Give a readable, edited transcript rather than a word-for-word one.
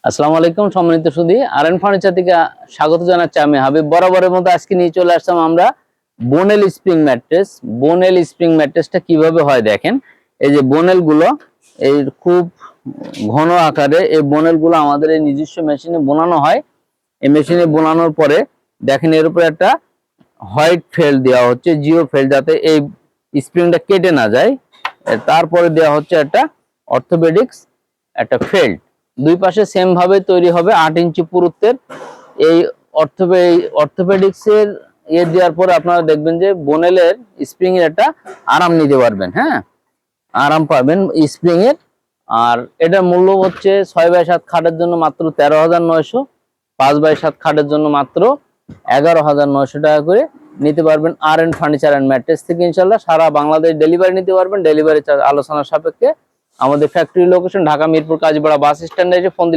আসসালামু আলাইকুম সম্মানিত সুধী, আরএন ফার্নিচার থেকে স্বাগত জানাচ্ছি। আমি হাবিব। বরাবরের মতো আজকে নিয়ে চলে আসলাম আমরা Bonnell spring mattress. Bonnell spring ম্যাট্রেসটা কিভাবে হয় দেখেন। এই যে বোনেল গুলো এই খুব ঘন আকারে, এই বোনেল গুলো আমাদের এই নিজস্ব মেশিনে বোনানো হয়। এই মেশিনে বোনানোর পরে দেখেন এর উপরে একটা হোয়াইট ফেল্ট দেওয়া হচ্ছে, জিও ফেল্ট, যাতে এই স্প্রিংটা কেটে না যায়। তারপরে দেওয়া হচ্ছে একটা অর্থোপেডিক্স একটা ফেল্ট। দুই পাশে সেম ভাবে তৈরি হবে 8 ইঞ্চি পুরুত্বের। এই অর্থোপেডিক্স এর দেওয়ার পরে আপনারা দেখবেন যে বোনেলের স্প্রিং এর একটা আরাম নিতে পারবেন। হ্যাঁ, আরাম পাবেন স্প্রিং এর। আর এটার মূল্য হচ্ছে 6x7 খাটের জন্য মাত্র 13,900, 5x7 খাটের জন্য মাত্র 11,900 টাকা করে নিতে পারবেন আরএন ফার্নিচার অ্যান্ড ম্যাট্রেস থেকে। ইনশাল্লাহ সারা বাংলাদেশ ডেলিভারি নিতে পারবেন। ডেলিভারি চার্জ আলোচনার সাপেক্ষে। আমাদের ফ্যাক্টরি লোকেশন ঢাকা মিরপুর কাজীপাড়া বাস স্ট্যান্ডে এসে ফোন